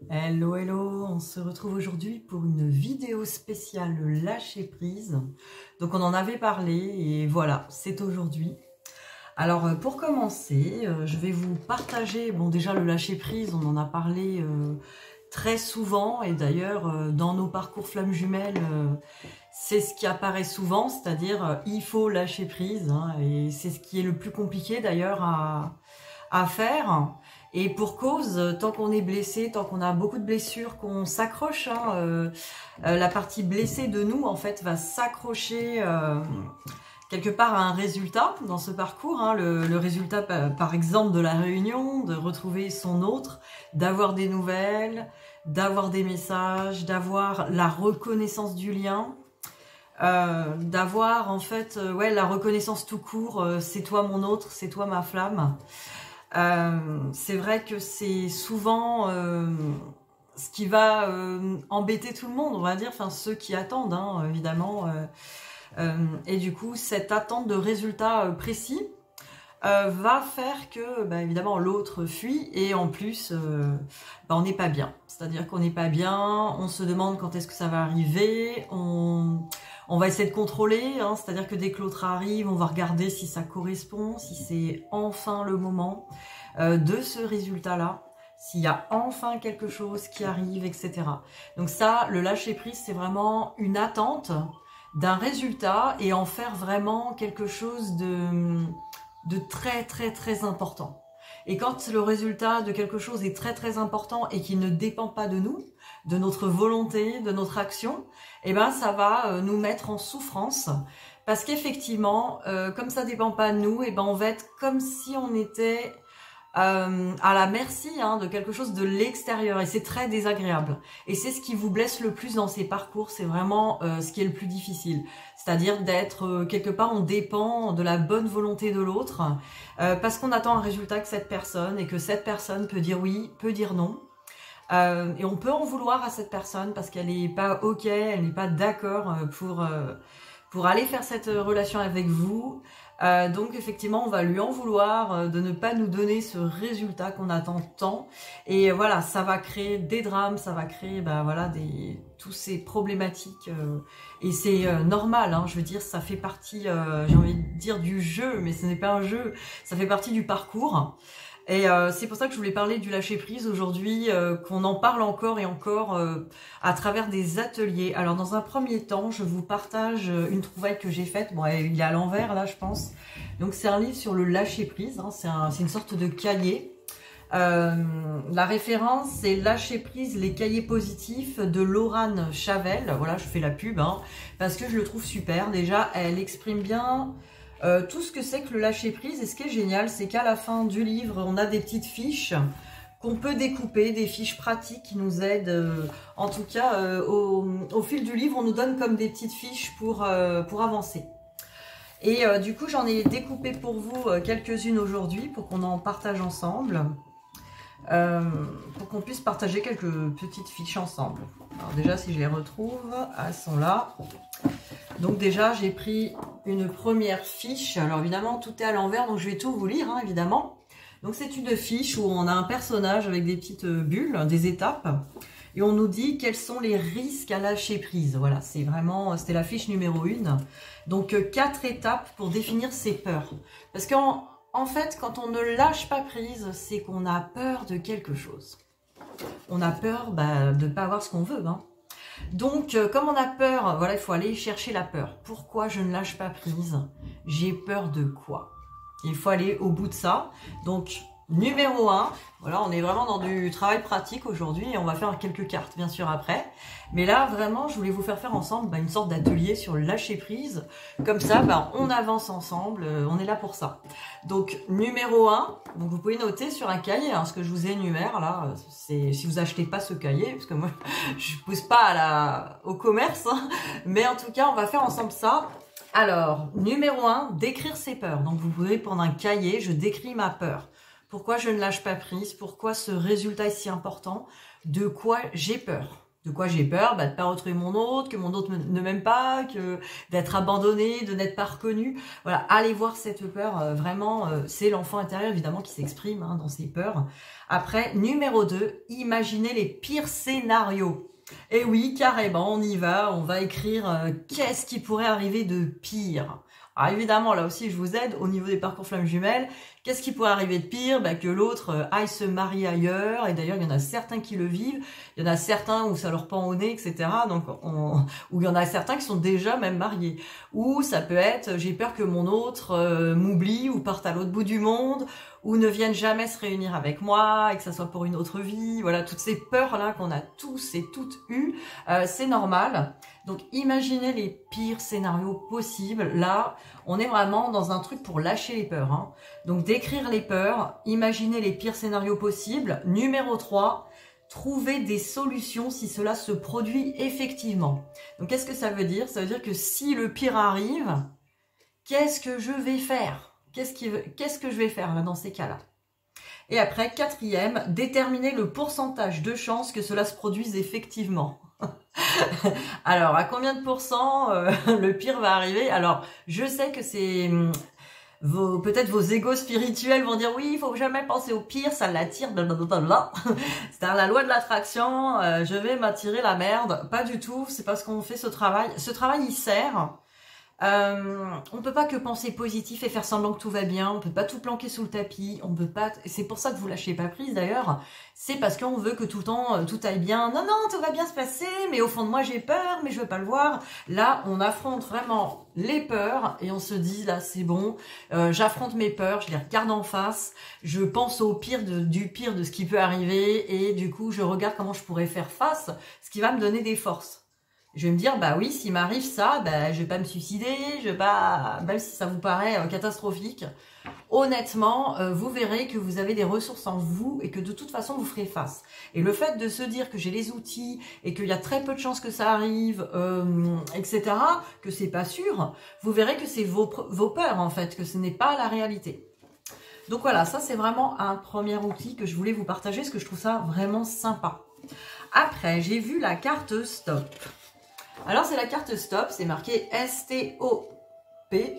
Hello, hello, on se retrouve aujourd'hui pour une vidéo spéciale lâcher prise. Donc on en avait parlé et voilà, c'est aujourd'hui. Alors pour commencer, je vais vous partager, bon déjà le lâcher prise, on en a parlé très souvent et d'ailleurs dans nos parcours flammes jumelles, c'est ce qui apparaît souvent, c'est-à-dire il faut lâcher prise hein, et c'est ce qui est le plus compliqué d'ailleurs à faire. Et pour cause, tant qu'on est blessé, tant qu'on a beaucoup de blessures, qu'on s'accroche, hein, la partie blessée de nous, en fait, va s'accrocher quelque part à un résultat dans ce parcours. Hein, le résultat, par exemple, de la réunion, de retrouver son autre, d'avoir des nouvelles, d'avoir des messages, d'avoir la reconnaissance du lien. D'avoir en fait ouais, la reconnaissance tout court, c'est toi mon autre, c'est toi ma flamme. C'est vrai que c'est souvent ce qui va embêter tout le monde, on va dire, enfin ceux qui attendent, hein, évidemment. Et du coup, cette attente de résultats précis va faire que, bah, évidemment, l'autre fuit et en plus, bah, on n'est pas bien. C'est-à-dire qu'on n'est pas bien, on se demande quand est-ce que ça va arriver, on va essayer de contrôler, hein, c'est-à-dire que dès que l'autre arrive, on va regarder si ça correspond, si c'est enfin le moment de ce résultat-là, s'il y a enfin quelque chose qui arrive, etc. Donc ça, le lâcher-prise, c'est vraiment une attente d'un résultat et en faire vraiment quelque chose de très, très, très important. Et quand le résultat de quelque chose est très, très important et qui ne dépend pas de nous, de notre volonté, de notre action, eh ben ça va nous mettre en souffrance parce qu'effectivement, comme ça dépend pas de nous, eh ben on va être comme si on était à la merci hein, de quelque chose de l'extérieur et c'est très désagréable. Et c'est ce qui vous blesse le plus dans ces parcours, c'est vraiment ce qui est le plus difficile. C'est-à-dire d'être quelque part, on dépend de la bonne volonté de l'autre parce qu'on attend un résultat que cette personne et que cette personne peut dire oui, peut dire non. Et on peut en vouloir à cette personne parce qu'elle n'est pas ok, elle n'est pas d'accord pour aller faire cette relation avec vous. Donc effectivement, on va lui en vouloir de ne pas nous donner ce résultat qu'on attend tant. Et voilà, ça va créer des drames, ça va créer voilà, tous ces problématiques. Et c'est normal, hein, je veux dire, ça fait partie, j'ai envie de dire, du jeu, mais ce n'est pas un jeu, ça fait partie du parcours. Et c'est pour ça que je voulais parler du lâcher-prise aujourd'hui, qu'on en parle encore et encore à travers des ateliers. Alors dans un premier temps, je vous partage une trouvaille que j'ai faite. Bon, il est à l'envers là, je pense. Donc c'est un livre sur le lâcher-prise, hein, c'est une sorte de cahier. La référence, c'est Lâcher-prise, les cahiers positifs de Laurane Chavel. Voilà, je fais la pub, hein, parce que je le trouve super. Déjà, elle exprime bien... tout ce que c'est que le lâcher prise. Et ce qui est génial, c'est qu'à la fin du livre, on a des petites fiches qu'on peut découper, des fiches pratiques qui nous aident. En tout cas, au fil du livre, on nous donne comme des petites fiches pour avancer. Et du coup, j'en ai découpé pour vous quelques-unes aujourd'hui pour qu'on en partage ensemble. Pour qu'on puisse partager quelques petites fiches ensemble. Alors déjà, si je les retrouve, elles sont là. Donc déjà, j'ai pris une première fiche. Alors évidemment, tout est à l'envers, donc je vais tout vous lire, hein, évidemment. Donc c'est une fiche où on a un personnage avec des petites bulles, des étapes. Et on nous dit quels sont les risques à lâcher prise. Voilà, c'est vraiment, c'était la fiche numéro 1. Donc 4 étapes pour définir ses peurs. Parce qu'en fait, quand on ne lâche pas prise, c'est qu'on a peur de quelque chose. On a peur de ne pas avoir ce qu'on veut, hein. Donc, comme on a peur, voilà, il faut aller chercher la peur. Pourquoi je ne lâche pas prise? J'ai peur de quoi? Il faut aller au bout de ça. Donc, numéro 1, voilà, on est vraiment dans du travail pratique aujourd'hui et on va faire quelques cartes, bien sûr, après. Mais là, vraiment, je voulais vous faire ensemble une sorte d'atelier sur le lâcher prise. Comme ça, on avance ensemble, on est là pour ça. Donc, numéro 1, donc vous pouvez noter sur un cahier, hein, ce que je vous énumère là, c'est si vous achetez pas ce cahier, parce que moi, je ne pousse pas au commerce, hein, mais en tout cas, on va faire ensemble ça. Alors, numéro 1, décrire ses peurs. Donc, vous pouvez prendre un cahier, je décris ma peur. Pourquoi je ne lâche pas prise? Pourquoi ce résultat est si important? De quoi j'ai peur? De quoi j'ai peur? De pas retrouver mon autre, que mon autre ne m'aime pas, que d'être abandonné, de n'être pas reconnu. Voilà, allez voir cette peur, vraiment, c'est l'enfant intérieur évidemment qui s'exprime hein, dans ces peurs. Après, numéro 2, imaginez les pires scénarios. Et oui, carrément, on y va, on va écrire qu'est-ce qui pourrait arriver de pire. Alors évidemment, là aussi, je vous aide au niveau des parcours flammes jumelles. Qu'est-ce qui pourrait arriver de pire? Que l'autre aille se marier ailleurs. Et d'ailleurs, il y en a certains qui le vivent. Il y en a certains où ça leur pend au nez, etc. Donc, ou il y en a certains qui sont déjà même mariés. Ou ça peut être, j'ai peur que mon autre m'oublie ou parte à l'autre bout du monde, ou ne vienne jamais se réunir avec moi, et que ça soit pour une autre vie. Voilà, toutes ces peurs-là qu'on a tous et toutes eues, c'est normal. Donc, imaginez les pires scénarios possibles. Là, on est vraiment dans un truc pour lâcher les peurs. Hein. Donc, décrire les peurs, imaginer les pires scénarios possibles. Numéro 3, trouver des solutions si cela se produit effectivement. Donc, qu'est-ce que ça veut dire? Ça veut dire que si le pire arrive, qu'est-ce que je vais faire? Qu'est-ce que je vais faire là dans ces cas-là? Et après, 4e, déterminer le pourcentage de chances que cela se produise effectivement. Alors, à combien de pourcents le pire va arriver? Alors, je sais que c'est... peut-être vos égos spirituels vont dire oui, il faut jamais penser au pire, ça l'attire, blablabla. C'est la loi de l'attraction, je vais m'attirer la merde. Pas du tout, c'est parce qu'on fait ce travail. Ce travail, il sert... on peut pas que penser positif et faire semblant que tout va bien, on peut pas tout planquer sous le tapis, on peut pas, c'est pour ça que vous lâchez pas prise d'ailleurs, c'est parce qu'on veut que tout le temps tout aille bien, non, tout va bien se passer, mais au fond de moi j'ai peur, mais je veux pas le voir. Là, on affronte vraiment les peurs et on se dit là c'est bon, j'affronte mes peurs, je les regarde en face, je pense au pire du pire de ce qui peut arriver et du coup je regarde comment je pourrais faire face, ce qui va me donner des forces. Je vais me dire, bah oui, s'il m'arrive ça, je vais pas me suicider, je vais pas, même si ça vous paraît catastrophique, honnêtement, vous verrez que vous avez des ressources en vous et que de toute façon, vous ferez face. Et le fait de se dire que j'ai les outils et qu'il y a très peu de chances que ça arrive, etc., que c'est pas sûr, vous verrez que c'est vos peurs, en fait, que ce n'est pas la réalité. Donc voilà, ça c'est vraiment un premier outil que je voulais vous partager, parce que je trouve ça vraiment sympa. Après, j'ai vu la carte Stop. Alors, c'est la carte Stop, c'est marqué S-T-O-P,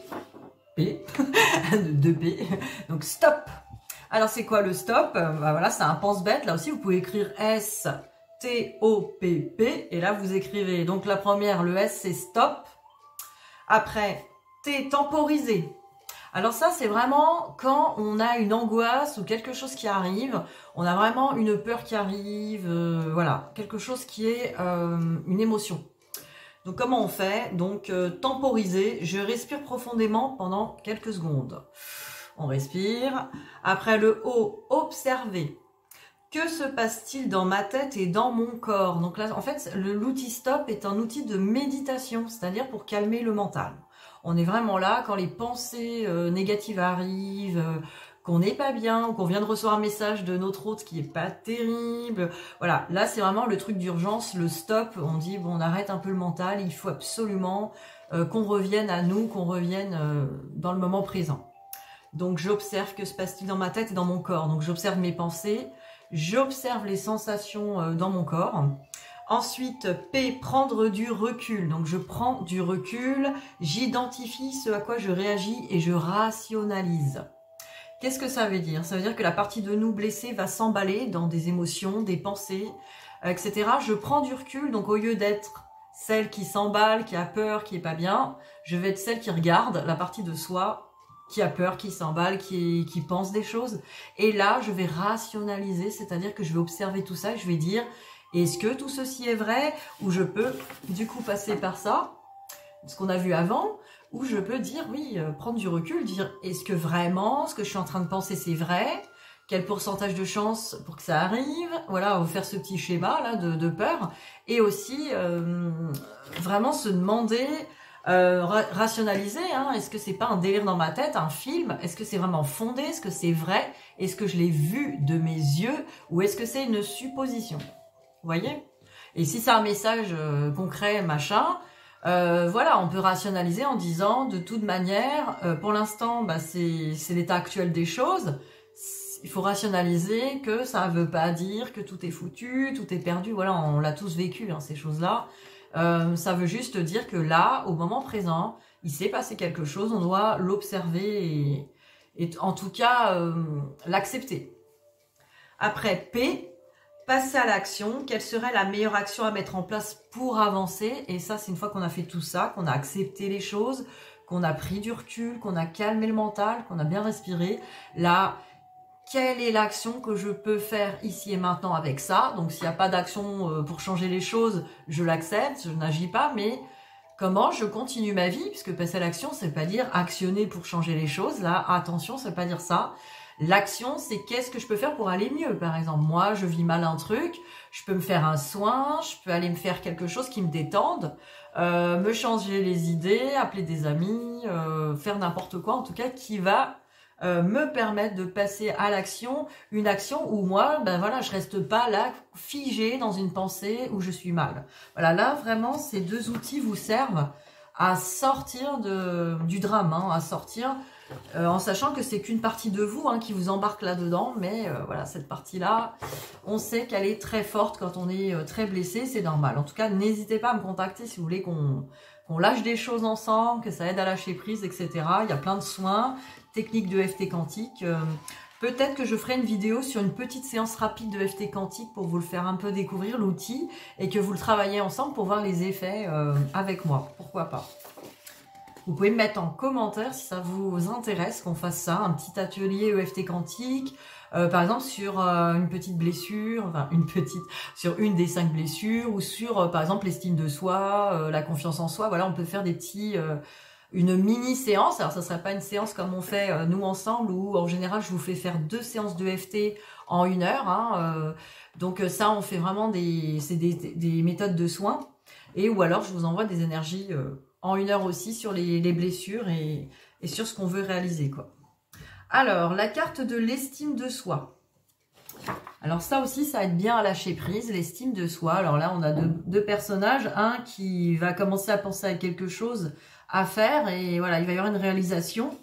P, 2P, donc Stop. Alors, c'est quoi le Stop? Voilà, c'est un pense-bête. Là aussi, vous pouvez écrire S-T-O-P-P, et là, vous écrivez, donc la première, le S, c'est Stop. Après, T, temporiser. Alors ça, c'est vraiment quand on a une angoisse ou quelque chose qui arrive, on a vraiment une peur qui arrive, voilà, quelque chose qui est une émotion. Donc, comment on fait? Donc, temporiser. Je respire profondément pendant quelques secondes. On respire. Après, le O, observer. Que se passe-t-il dans ma tête et dans mon corps? Donc là, en fait, l'outil Stop est un outil de méditation, c'est-à-dire pour calmer le mental. On est vraiment là quand les pensées négatives arrivent, qu'on n'est pas bien, ou qu'on vient de recevoir un message de notre hôte qui est pas terrible. Voilà, là c'est vraiment le truc d'urgence, le stop. On dit bon, on arrête un peu le mental, il faut absolument qu'on revienne à nous, qu'on revienne dans le moment présent. Donc j'observe que se passe-t-il dans ma tête et dans mon corps. Donc j'observe mes pensées, j'observe les sensations dans mon corps. Ensuite, P, prendre du recul. Donc, je prends du recul, j'identifie ce à quoi je réagis et je rationalise. Qu'est-ce que ça veut dire? Ça veut dire que la partie de nous blessée va s'emballer dans des émotions, des pensées, etc. Je prends du recul, donc au lieu d'être celle qui s'emballe, qui a peur, qui est pas bien, je vais être celle qui regarde la partie de soi qui a peur, qui s'emballe, qui pense des choses. Et là, je vais rationaliser, c'est-à-dire que je vais observer tout ça et je vais dire... Est-ce que tout ceci est vrai? Ou je peux du coup passer par ça, ce qu'on a vu avant, ou je peux dire oui, prendre du recul, dire est-ce que vraiment ce que je suis en train de penser c'est vrai? Quel pourcentage de chance pour que ça arrive? Voilà, on va faire ce petit schéma là de peur. Et aussi vraiment se demander, rationaliser, hein, est-ce que c'est pas un délire dans ma tête, un film? Est-ce que c'est vraiment fondé? Est-ce que c'est vrai? Est-ce que je l'ai vu de mes yeux? Ou est-ce que c'est une supposition? Vous voyez? Et si c'est un message concret, machin, voilà, on peut rationaliser en disant, de toute manière, pour l'instant, c'est l'état actuel des choses, il faut rationaliser que ça ne veut pas dire que tout est foutu, tout est perdu. Voilà, on l'a tous vécu, hein, ces choses-là. Ça veut juste dire que là, au moment présent, il s'est passé quelque chose, on doit l'observer et en tout cas l'accepter. Après, P, passer à l'action. Quelle serait la meilleure action à mettre en place pour avancer? Et ça, c'est une fois qu'on a fait tout ça, qu'on a accepté les choses, qu'on a pris du recul, qu'on a calmé le mental, qu'on a bien respiré. Là, quelle est l'action que je peux faire ici et maintenant avec ça? Donc, s'il n'y a pas d'action pour changer les choses, je l'accepte, je n'agis pas, mais comment je continue ma vie? Puisque passer à l'action, ça ne veut pas dire actionner pour changer les choses. Là, attention, ça ne veut pas dire ça. L'action, c'est qu'est-ce que je peux faire pour aller mieux, par exemple. Moi, je vis mal un truc, je peux me faire un soin, je peux aller me faire quelque chose qui me détende, me changer les idées, appeler des amis, faire n'importe quoi, en tout cas, qui va me permettre de passer à l'action, une action où moi, ben voilà, je reste pas là figée dans une pensée où je suis mal. Voilà, là, vraiment, ces deux outils vous servent à sortir du drame, hein, à sortir... en sachant que c'est qu'une partie de vous qui vous embarque là-dedans, mais voilà, cette partie-là, on sait qu'elle est très forte quand on est très blessé, c'est normal. En tout cas, n'hésitez pas à me contacter si vous voulez qu'on lâche des choses ensemble, que ça aide à lâcher prise, etc. Il y a plein de soins, techniques de FT quantique. Peut-être que je ferai une vidéo sur une petite séance rapide de FT quantique pour vous le faire un peu découvrir, l'outil, et que vous le travaillez ensemble pour voir les effets avec moi. Pourquoi pas? Vous pouvez me mettre en commentaire si ça vous intéresse qu'on fasse ça, un petit atelier EFT quantique, par exemple sur une petite blessure, enfin sur une des 5 blessures, ou sur par exemple l'estime de soi, la confiance en soi. Voilà, on peut faire des petits, une mini séance. Alors ça serait pas une séance comme on fait nous ensemble, où en général je vous fais faire 2 séances d'EFT en 1 heure. Hein, donc ça, on fait vraiment des méthodes de soins, et ou alors je vous envoie des énergies en 1 heure aussi sur les blessures et sur ce qu'on veut réaliser, quoi. Alors, la carte de l'estime de soi. Alors ça aussi, ça aide bien à lâcher prise, l'estime de soi. Alors là, on a deux personnages. Un qui va commencer à penser à quelque chose à faire et voilà, il va y avoir une réalisation.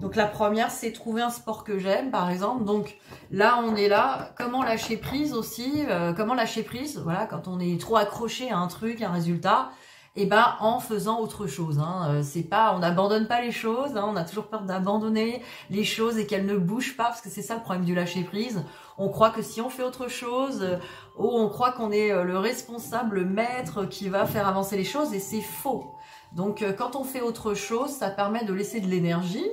Donc la première, c'est trouver un sport que j'aime, par exemple. Donc là, on est là. Comment lâcher prise aussi? Comment lâcher prise? Voilà, quand on est trop accroché à un truc, un résultat. Et ben en faisant autre chose. Hein. C'est pas, on n'abandonne pas les choses. Hein. On a toujours peur d'abandonner les choses et qu'elles ne bougent pas, parce que c'est ça le problème du lâcher prise. On croit que si on fait autre chose, on croit qu'on est le responsable, le maître qui va faire avancer les choses, et c'est faux. Donc quand on fait autre chose, ça permet de laisser de l'énergie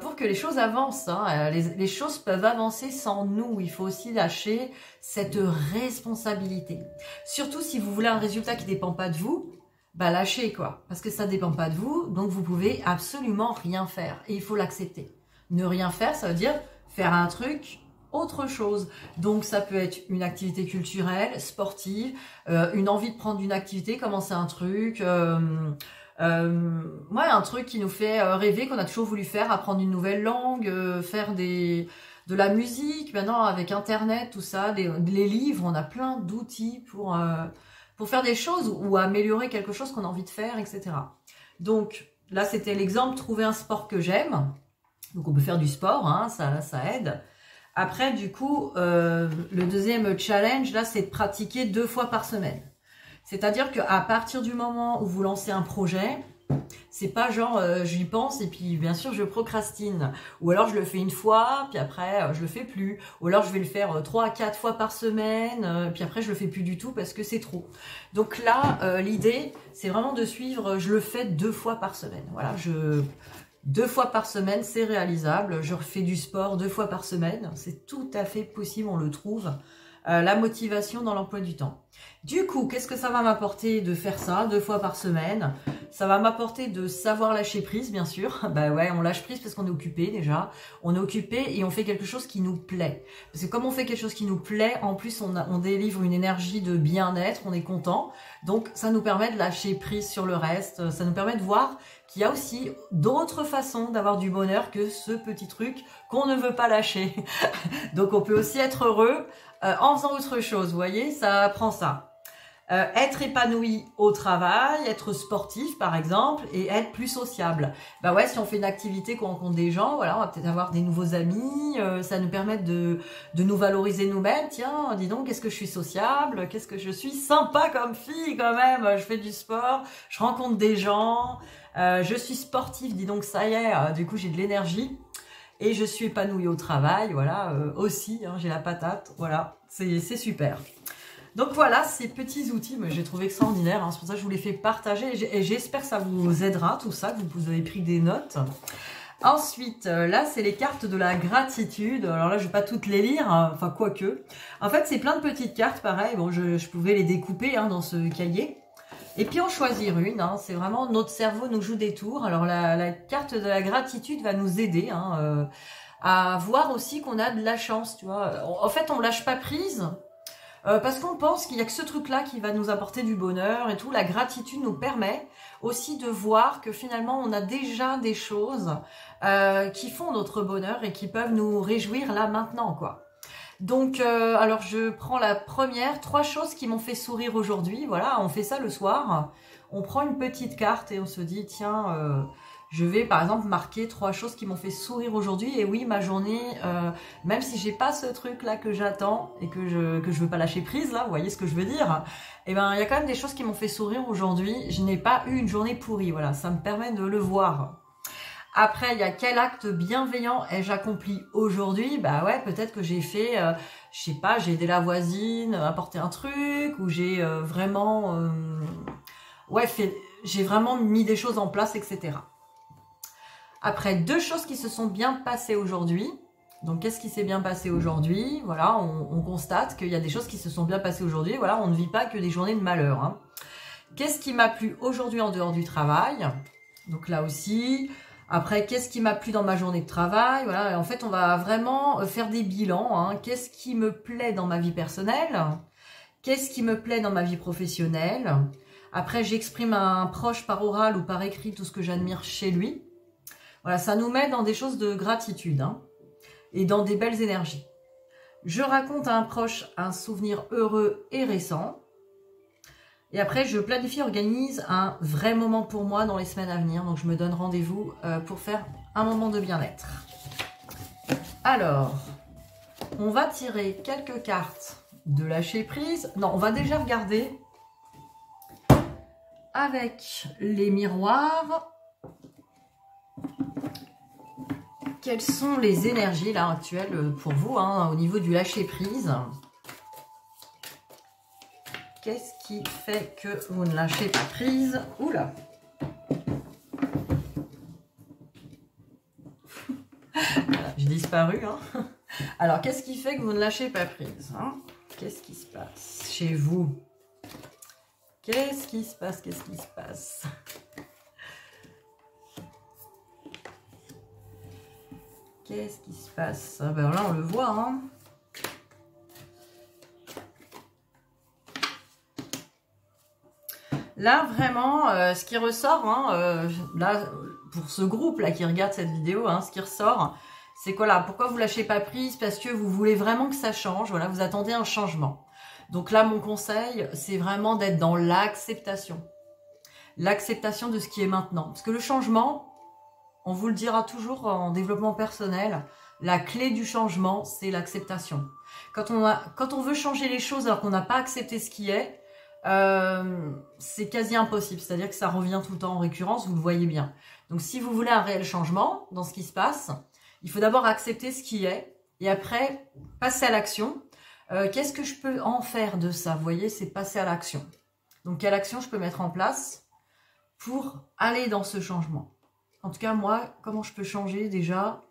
pour que les choses avancent. Hein. Les choses peuvent avancer sans nous. Il faut aussi lâcher cette responsabilité. Surtout si vous voulez un résultat qui ne dépend pas de vous, bah lâchez quoi. Parce que ça ne dépend pas de vous, donc vous pouvez absolument rien faire. Et il faut l'accepter. Ne rien faire, ça veut dire faire un truc, autre chose. Donc ça peut être une activité culturelle, sportive, une envie de prendre une activité, commencer un truc... ouais, un truc qui nous fait rêver, qu'on a toujours voulu faire, apprendre une nouvelle langue, faire de la musique, maintenant avec internet, tout ça, les livres, on a plein d'outils pour faire des choses ou améliorer quelque chose qu'on a envie de faire, etc. Donc là c'était l'exemple, trouver un sport que j'aime. Donc on peut faire du sport, hein, ça aide. Après du coup, le deuxième challenge là, c'est de pratiquer 2 fois par semaine. C'est-à-dire qu'à partir du moment où vous lancez un projet, c'est pas genre j'y pense et puis bien sûr je procrastine. Ou alors je le fais une fois, puis après je le fais plus. Ou alors je vais le faire 3 à 4 fois par semaine, puis après je le fais plus du tout parce que c'est trop. Donc là, l'idée, c'est vraiment de suivre, je le fais 2 fois par semaine. Voilà, 2 fois par semaine, c'est réalisable. Je refais du sport 2 fois par semaine. C'est tout à fait possible, on le trouve. La motivation dans l'emploi du temps. Du coup, qu'est-ce que ça va m'apporter de faire ça 2 fois par semaine? Ça va m'apporter de savoir lâcher prise, bien sûr. Bah ouais, on lâche prise parce qu'on est occupé déjà. On est occupé et on fait quelque chose qui nous plaît. Parce que comme on fait quelque chose qui nous plaît, en plus on délivre une énergie de bien-être, on est content. Donc ça nous permet de lâcher prise sur le reste. Ça nous permet de voir qu'il y a aussi d'autres façons d'avoir du bonheur que ce petit truc qu'on ne veut pas lâcher. Donc on peut aussi être heureux en faisant autre chose, vous voyez, ça prend ça. Être épanoui au travail, être sportif par exemple, et être plus sociable. Bah ouais, si on fait une activité, qu'on rencontre des gens, voilà, on va peut-être avoir des nouveaux amis, ça nous permet de nous valoriser nous-mêmes. Tiens, dis donc, qu'est-ce que je suis sociable, qu'est-ce que je suis sympa comme fille quand même, je fais du sport, je rencontre des gens, je suis sportive, dis donc ça y est, du coup j'ai de l'énergie. Et je suis épanouie au travail, voilà, aussi, hein, j'ai la patate, voilà, c'est super. Donc voilà, ces petits outils, j'ai trouvé extraordinaires, hein, c'est pour ça que je vous les fais partager et j'espère que ça vous aidera, tout ça, que vous avez pris des notes. Ensuite, là, c'est les cartes de la gratitude. Alors là, je vais pas toutes les lire, hein, enfin, quoique. En fait, c'est plein de petites cartes, pareil, bon, je pouvais les découper hein, dans ce cahier. Et puis en choisir une, hein, c'est vraiment notre cerveau nous joue des tours. Alors la carte de la gratitude va nous aider hein, à voir aussi qu'on a de la chance, tu vois. En fait, on lâche pas prise. Parce qu'on pense qu'il n'y a que ce truc-là qui va nous apporter du bonheur et tout. La gratitude nous permet aussi de voir que finalement, on a déjà des choses qui font notre bonheur et qui peuvent nous réjouir là maintenant, quoi. Donc, alors je prends la première, 3 choses qui m'ont fait sourire aujourd'hui. Voilà, on fait ça le soir. On prend une petite carte et on se dit, tiens... je vais par exemple marquer 3 choses qui m'ont fait sourire aujourd'hui. Et oui, ma journée, même si j'ai pas ce truc là que j'attends et que je veux pas lâcher prise là, vous voyez ce que je veux dire. Eh ben, il y a quand même des choses qui m'ont fait sourire aujourd'hui. Je n'ai pas eu une journée pourrie, voilà, ça me permet de le voir. Après, il y a quel acte bienveillant ai-je accompli aujourd'hui? Bah ouais, peut-être que j'ai fait, je sais pas, j'ai aidé la voisine, apporté un truc, ou j'ai vraiment, ouais, j'ai vraiment mis des choses en place, etc. Après, 2 choses qui se sont bien passées aujourd'hui. Donc, qu'est-ce qui s'est bien passé aujourd'hui? Voilà, on constate qu'il y a des choses qui se sont bien passées aujourd'hui. Voilà, on ne vit pas que des journées de malheur. Hein. Qu'est-ce qui m'a plu aujourd'hui en dehors du travail? Donc là aussi. Après, qu'est-ce qui m'a plu dans ma journée de travail? Voilà, en fait, on va vraiment faire des bilans. Hein. Qu'est-ce qui me plaît dans ma vie personnelle? Qu'est-ce qui me plaît dans ma vie professionnelle? Après, j'exprime à un proche par oral ou par écrit tout ce que j'admire chez lui. Voilà, ça nous met dans des choses de gratitude hein, et dans des belles énergies. Je raconte à un proche un souvenir heureux et récent. Et après, je planifie, organise un vrai moment pour moi dans les semaines à venir. Donc, je me donne rendez-vous pour faire un moment de bien-être. Alors, on va tirer quelques cartes de lâcher prise. Non, on va déjà regarder avec les miroirs. Quelles sont les énergies là actuelles pour vous hein, au niveau du lâcher prise? Qu'est-ce qui fait que vous ne lâchez pas prise? Oula! Voilà, j'ai disparu. Hein. Alors, qu'est-ce qui fait que vous ne lâchez pas prise hein? Qu'est-ce qui se passe chez vous? Qu'est-ce qui se passe? Qu'est-ce qui se passe? Qu'est-ce qui se passe? Ben là, on le voit. Hein. Là, vraiment, ce qui ressort, hein, là, pour ce groupe-là qui regarde cette vidéo, hein, ce qui ressort, c'est quoi là? Pourquoi vous lâchez pas prise? Parce que vous voulez vraiment que ça change. Voilà, vous attendez un changement. Donc là, mon conseil, c'est vraiment d'être dans l'acceptation. L'acceptation de ce qui est maintenant. Parce que le changement, on vous le dira toujours en développement personnel, la clé du changement, c'est l'acceptation. Quand on veut changer les choses alors qu'on n'a pas accepté ce qui est, c'est quasi impossible, c'est-à-dire que ça revient tout le temps en récurrence, vous le voyez bien. Donc si vous voulez un réel changement dans ce qui se passe, il faut d'abord accepter ce qui est et après passer à l'action. Qu'est-ce que je peux en faire de ça? Vous voyez, c'est passer à l'action. Donc quelle action je peux mettre en place pour aller dans ce changement? En tout cas, moi, comment je peux changer déjà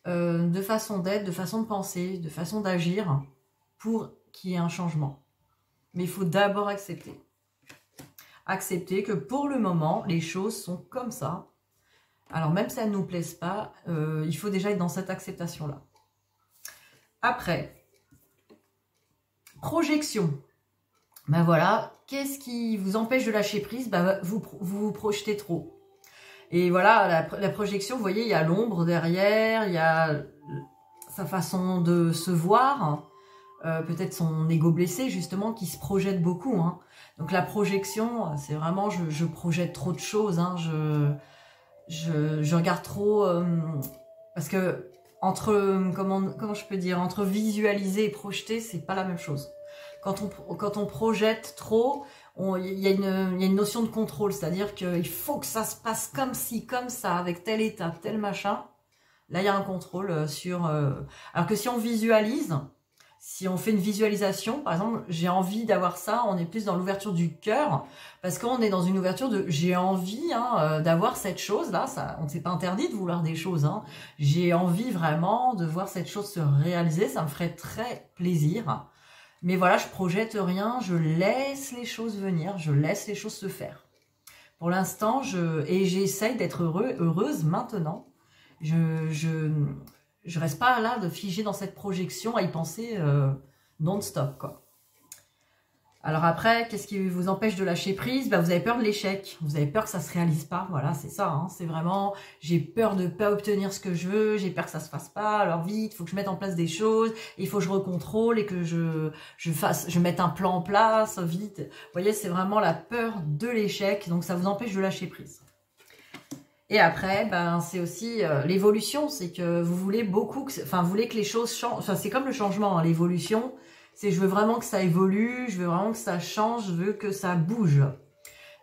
de façon d'être, de façon de penser, de façon d'agir pour qu'il y ait un changement. Mais il faut d'abord accepter. Accepter que pour le moment, les choses sont comme ça. Alors même si elles ne nous plaisent pas, il faut déjà être dans cette acceptation-là. Après, projection. Ben voilà, qu'est-ce qui vous empêche de lâcher prise? Ben vous vous projetez trop. Et voilà, la projection, vous voyez, il y a l'ombre derrière, il y a sa façon de se voir. peut-être son ego blessé justement qui se projette beaucoup. Hein. Donc la projection, c'est vraiment je projette trop de choses. Hein. Je regarde trop parce que entre comment je peux dire, entre visualiser et projeter, c'est pas la même chose. Quand on projette trop, il y a une notion de contrôle, c'est-à-dire qu'il faut que ça se passe comme ci, comme ça, avec telle étape, tel machin. Là, il y a un contrôle sur... Alors que si on visualise, si on fait une visualisation, par exemple, j'ai envie d'avoir ça, on est plus dans l'ouverture du cœur, parce qu'on est dans une ouverture de j'ai envie d'avoir cette chose-là, on ne s'est pas interdit de vouloir des choses, hein. J'ai envie vraiment de voir cette chose se réaliser, ça me ferait très plaisir. Mais voilà, je projette rien, je laisse les choses venir, je laisse les choses se faire. Pour l'instant, j'essaye d'être heureuse maintenant. Je reste pas là de figer dans cette projection à y penser non-stop, quoi. Alors après, qu'est-ce qui vous empêche de lâcher prise? Vous avez peur de l'échec, vous avez peur que ça se réalise pas, voilà, c'est ça, hein. C'est vraiment, j'ai peur de pas obtenir ce que je veux, j'ai peur que ça se fasse pas, alors vite, il faut que je mette en place des choses, il faut que je recontrôle et que je mette un plan en place, vite. Vous voyez, c'est vraiment la peur de l'échec, donc ça vous empêche de lâcher prise. Et après, c'est aussi l'évolution, c'est que vous voulez vous voulez que les choses changent, enfin c'est comme le changement, hein, l'évolution, c'est je veux vraiment que ça évolue, je veux vraiment que ça change, je veux que ça bouge.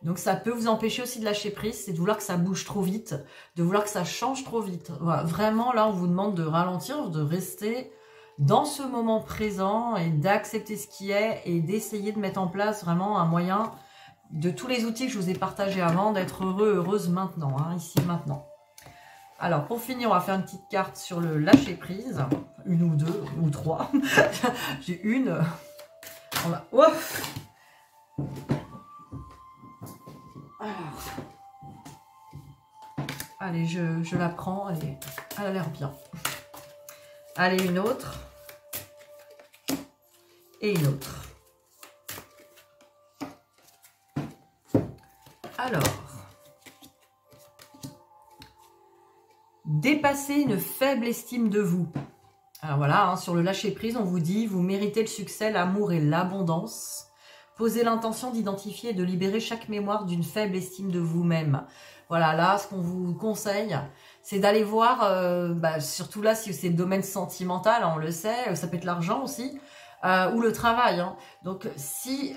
Donc ça peut vous empêcher aussi de lâcher prise, c'est de vouloir que ça bouge trop vite, de vouloir que ça change trop vite. Voilà, vraiment là on vous demande de ralentir, de rester dans ce moment présent et d'accepter ce qui est et d'essayer de mettre en place vraiment un moyen de tous les outils que je vous ai partagés avant, d'être heureux, heureuse maintenant, hein, ici, maintenant. Alors, pour finir, on va faire une petite carte sur le lâcher prise. Une ou deux, ou trois. J'ai une. On va... Ouf. Alors. Allez, je la prends. Elle a l'air bien. Allez, une autre. Et une autre. Alors, dépasser une faible estime de vous. Alors voilà, hein, sur le lâcher prise, on vous dit, vous méritez le succès, l'amour et l'abondance. Posez l'intention d'identifier et de libérer chaque mémoire d'une faible estime de vous-même. Voilà, là, ce qu'on vous conseille, c'est d'aller voir, surtout là, si c'est le domaine sentimental, on le sait, ça peut être l'argent aussi, ou le travail. Hein. Donc, si...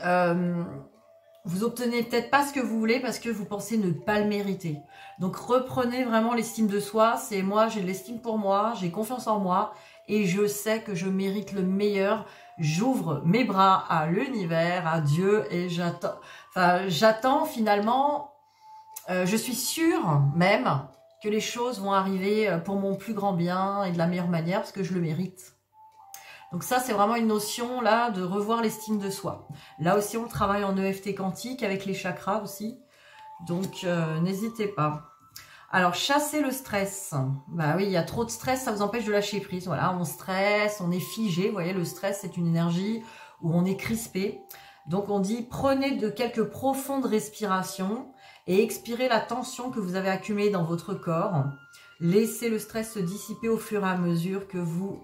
vous obtenez peut-être pas ce que vous voulez parce que vous pensez ne pas le mériter. Donc reprenez vraiment l'estime de soi. C'est moi, j'ai de l'estime pour moi, j'ai confiance en moi et je sais que je mérite le meilleur. J'ouvre mes bras à l'univers, à Dieu et j'attends. Enfin, j'attends finalement. Je suis sûre même que les choses vont arriver pour mon plus grand bien et de la meilleure manière parce que je le mérite. Donc ça, c'est vraiment une notion là de revoir l'estime de soi. Là aussi, on travaille en EFT quantique avec les chakras aussi. Donc, n'hésitez pas. Alors, chasser le stress. Bah oui, il y a trop de stress, ça vous empêche de lâcher prise. Voilà, on stresse, on est figé. Vous voyez, le stress, c'est une énergie où on est crispé. Donc, on dit, prenez de quelques profondes respirations et expirez la tension que vous avez accumulée dans votre corps. Laissez le stress se dissiper au fur et à mesure que vous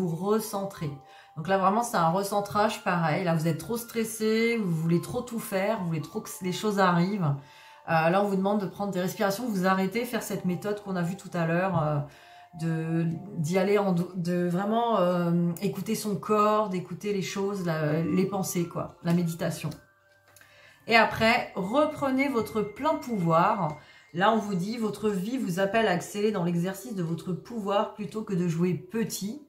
recentrez. Donc là, vraiment, c'est un recentrage pareil. Là, vous êtes trop stressé, vous voulez trop tout faire, vous voulez trop que les choses arrivent. Là, on vous demande de prendre des respirations, vous arrêtez, faire cette méthode qu'on a vue tout à l'heure, d'y aller, de vraiment écouter son corps, d'écouter les choses, les pensées, quoi, la méditation. Et après, reprenez votre plein pouvoir. Là, on vous dit, votre vie vous appelle à exceller dans l'exercice de votre pouvoir plutôt que de jouer petit.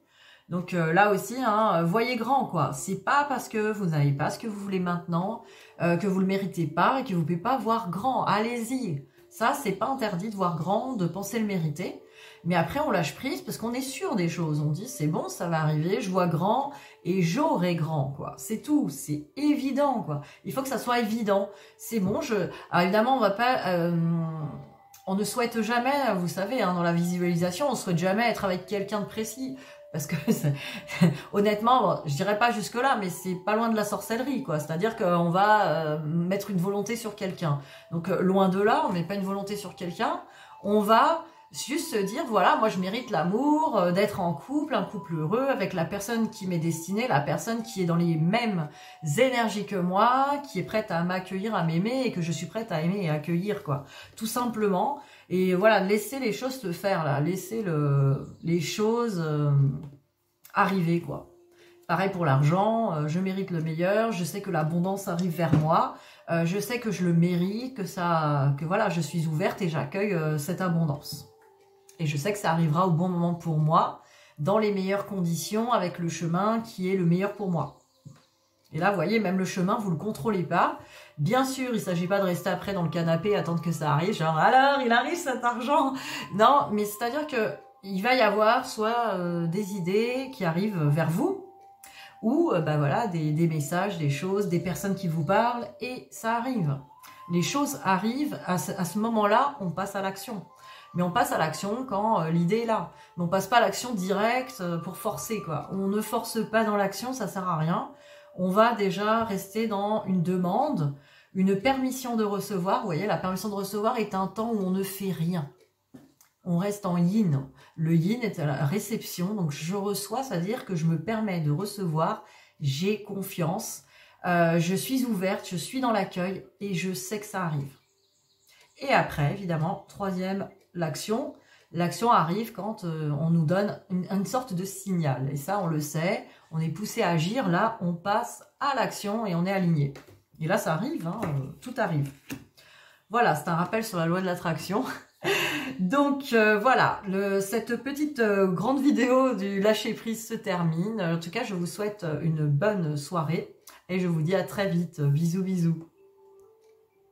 Donc là aussi, hein, voyez grand, quoi. C'est pas parce que vous n'avez pas ce que vous voulez maintenant, que vous le méritez pas et que vous pouvez pas voir grand. Allez-y. Ça, c'est pas interdit de voir grand, de penser le mériter. Mais après, on lâche prise parce qu'on est sûr des choses. On dit, c'est bon, ça va arriver, je vois grand et j'aurai grand, quoi. C'est tout, c'est évident, quoi. Il faut que ça soit évident. C'est bon, Alors évidemment, on va pas... On ne souhaite jamais, vous savez, hein, dans la visualisation, on ne souhaite jamais être avec quelqu'un de précis. Parce que, honnêtement, je dirais pas jusque-là, mais c'est pas loin de la sorcellerie, quoi. C'est-à-dire qu'on va mettre une volonté sur quelqu'un. Donc, loin de là, on met pas une volonté sur quelqu'un. On va Juste se dire, voilà, moi je mérite l'amour, d'être en couple, un couple heureux, avec la personne qui m'est destinée, la personne qui est dans les mêmes énergies que moi, qui est prête à m'accueillir, à m'aimer, et que je suis prête à aimer et accueillir, quoi. Tout simplement. Et voilà, laisser les choses se faire, là. Laisser les choses arriver, quoi. Pareil pour l'argent, je mérite le meilleur, je sais que l'abondance arrive vers moi, je sais que je le mérite, que voilà, je suis ouverte et j'accueille cette abondance. Et je sais que ça arrivera au bon moment pour moi, dans les meilleures conditions, avec le chemin qui est le meilleur pour moi. Et là, vous voyez, même le chemin, vous ne le contrôlez pas. Bien sûr, il ne s'agit pas de rester après dans le canapé, attendre que ça arrive, genre, alors, il arrive cet argent. Non, mais c'est-à-dire que il va y avoir soit des idées qui arrivent vers vous, ou ben voilà, des messages, des choses, des personnes qui vous parlent, et ça arrive. Les choses arrivent, à ce moment-là, on passe à l'action. Mais on passe à l'action quand l'idée est là. Mais on passe pas à l'action directe pour forcer, quoi. On ne force pas dans l'action, ça sert à rien. On va déjà rester dans une demande, une permission de recevoir. Vous voyez, la permission de recevoir est un temps où on ne fait rien. On reste en yin. Le yin est à la réception, donc je reçois, c'est-à-dire que je me permets de recevoir, j'ai confiance, je suis ouverte, je suis dans l'accueil et je sais que ça arrive. Et après, évidemment, troisième, l'action. L'action arrive quand on nous donne une sorte de signal. Et ça, on le sait, on est poussé à agir. Là, on passe à l'action et on est aligné. Et là, ça arrive, hein, tout arrive. Voilà, c'est un rappel sur la loi de l'attraction. Donc voilà, cette petite grande vidéo du lâcher prise se termine. En tout cas, je vous souhaite une bonne soirée et je vous dis à très vite. Bisous, bisous.